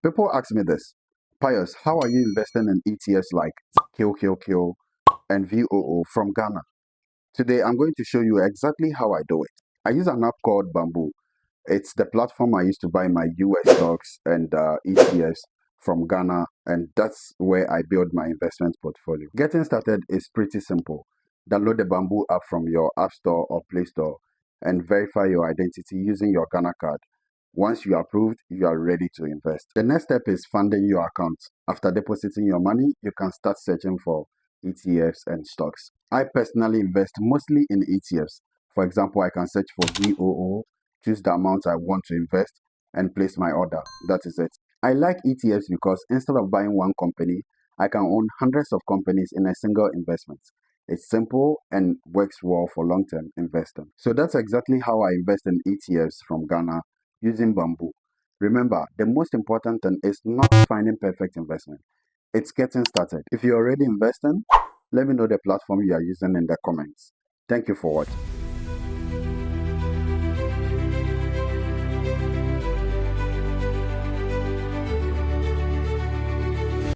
People ask me this, Pious, how are you investing in ETFs like Kill and VOO from Ghana? Today, I'm going to show you exactly how I do it. I use an app called Bamboo. It's the platform I use to buy my US stocks and ETFs from Ghana, and that's where I build my investment portfolio. Getting started is pretty simple. Download the Bamboo app from your App Store or Play Store and verify your identity using your Ghana card. Once you are approved, you are ready to invest. The next step is funding your account. After depositing your money, you can start searching for ETFs and stocks. I personally invest mostly in ETFs. For example, I can search for VOO, choose the amount I want to invest, and place my order. That is it. I like ETFs because instead of buying one company, I can own hundreds of companies in a single investment. It's simple and works well for long-term investing. So that's exactly how I invest in ETFs from Ghana using Bamboo. Remember, the most important thing is not finding perfect investment. It's getting started. If you're already investing, let me know the platform you are using in the comments. Thank you for watching.